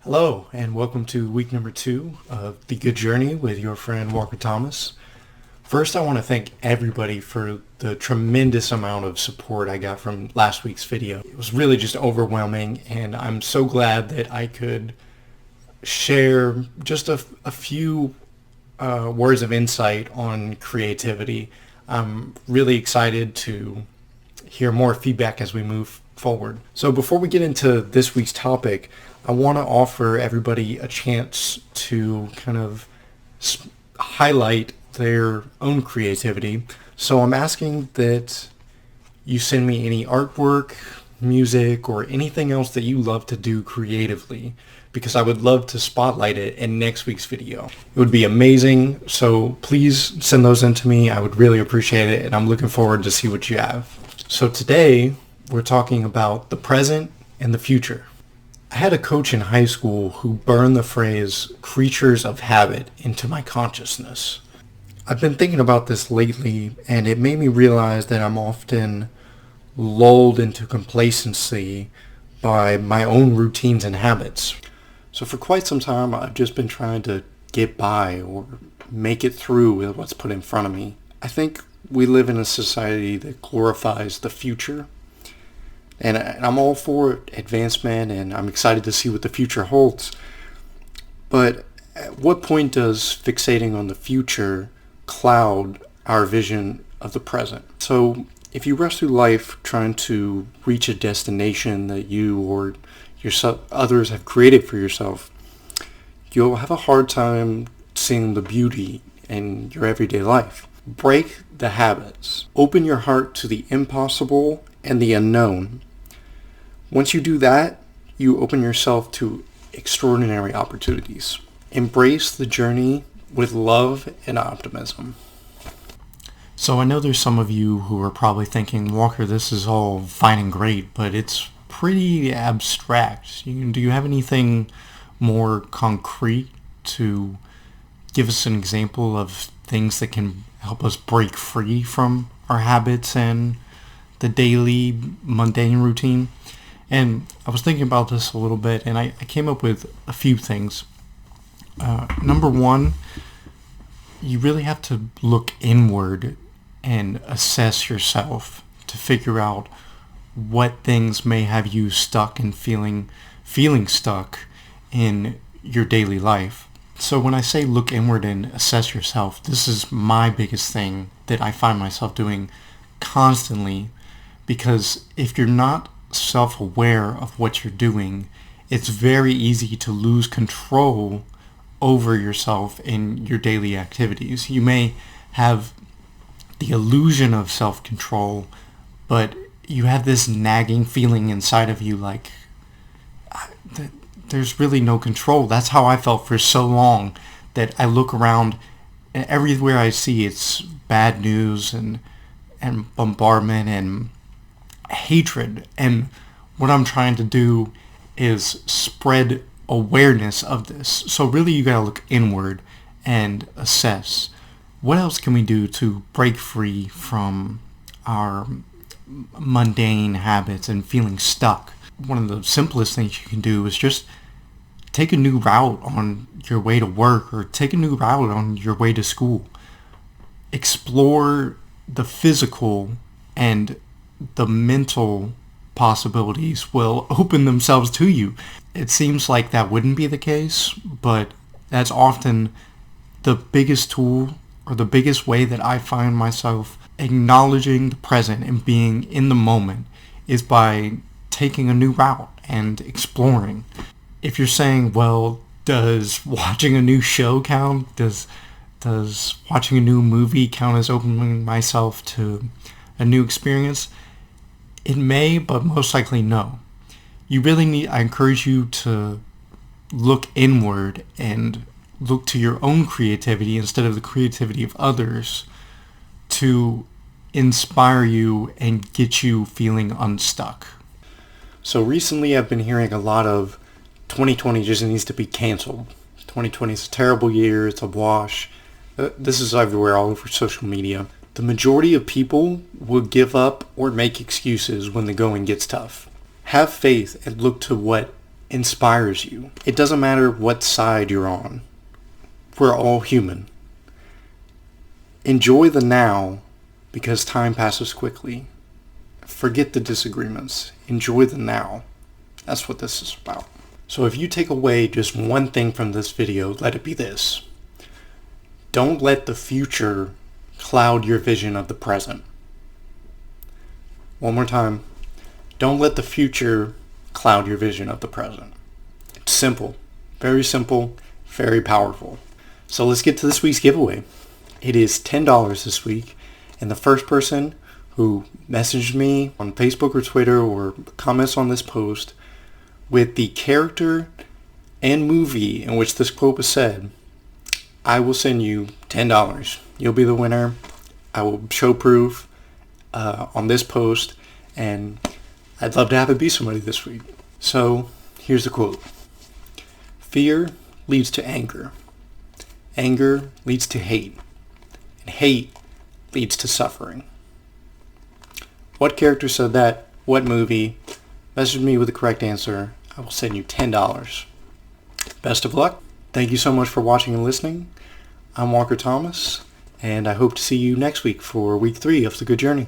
Hello, and welcome to week number 2 of The Good Journey with your friend Walker Thomas. First, I want to thank everybody for the tremendous amount of support I got from last week's video. It was really just overwhelming, and I'm so glad that I could share just a few words of insight on creativity. I'm really excited to hear more feedback as we move forward. So before we get into this week's topic, I want to offer everybody a chance to kind of highlight their own creativity. So I'm asking that you send me any artwork, music, or anything else that you love to do creatively, because I would love to spotlight it in next week's video. It would be amazing, so please send those in to me. I would really appreciate it, and I'm looking forward to see what you have. So today, we're talking about the present and the future. I had a coach in high school who burned the phrase creatures of habit into my consciousness. I've been thinking about this lately, and it made me realize that I'm often lulled into complacency by my own routines and habits. So for quite some time, I've just been trying to get by or make it through with what's put in front of me. I think we live in a society that glorifies the future. And I'm all for advancement, and I'm excited to see what the future holds. But at what point does fixating on the future cloud our vision of the present? So if you rush through life trying to reach a destination that you or others have created for yourself, you'll have a hard time seeing the beauty in your everyday life. Break the habits. Open your heart to the impossible and the unknown. Once you do that, you open yourself to extraordinary opportunities. Embrace the journey with love and optimism. So I know there's some of you who are probably thinking, Walker, this is all fine and great, but it's pretty abstract. Do you have anything more concrete to give us an example of things that can help us break free from our habits and the daily mundane routine? And I was thinking about this a little bit, and I came up with a few things. Number one, you really have to look inward and assess yourself to figure out what things may have you stuck and feeling stuck in your daily life. So when I say look inward and assess yourself, this is my biggest thing that I find myself doing constantly, because if you're not self-aware of what you're doing, it's very easy to lose control over yourself in your daily activities. You may have the illusion of self-control, but you have this nagging feeling inside of you like there's really no control. That's how I felt for so long, that I look around and everywhere I see it's bad news and bombardment and hatred, and what I'm trying to do is spread awareness of this. So really you gotta look inward and assess what else can we do to break free from our mundane habits and feeling stuck. One of the simplest things you can do is just take a new route on your way to work, or take a new route on your way to school. Explore the physical, and the mental possibilities will open themselves to you. It seems like that wouldn't be the case, but that's often the biggest tool, or the biggest way that I find myself acknowledging the present and being in the moment, is by taking a new route and exploring. If you're saying, well, does watching a new show count? Does watching a new movie count as opening myself to a new experience? It may, but most likely no. I encourage you to look inward and look to your own creativity instead of the creativity of others to inspire you and get you feeling unstuck. So recently I've been hearing a lot of 2020 just needs to be canceled. 2020 is a terrible year, it's a wash. This is everywhere, all over social media. The majority of people will give up or make excuses when the going gets tough. Have faith and look to what inspires you. It doesn't matter what side you're on. We're all human. Enjoy the now because time passes quickly. Forget the disagreements. Enjoy the now. That's what this is about. So if you take away just one thing from this video, let it be this. Don't let the future cloud your vision of the present. One more time. Don't let the future cloud your vision of the present. It's simple. Very simple. Very powerful. So let's get to this week's giveaway. It is $10 this week. And the first person who messaged me on Facebook or Twitter or comments on this post with the character and movie in which this quote was said, I will send you $10. You'll be the winner. I will show proof on this post, and I'd love to have it be somebody this week. So here's the quote. Fear leads to anger. Anger leads to hate. And hate leads to suffering. What character said that? What movie? Message me with the correct answer. I will send you $10. Best of luck. Thank you so much for watching and listening. I'm Walker Thomas, and I hope to see you next week for week 3 of The Good Journey.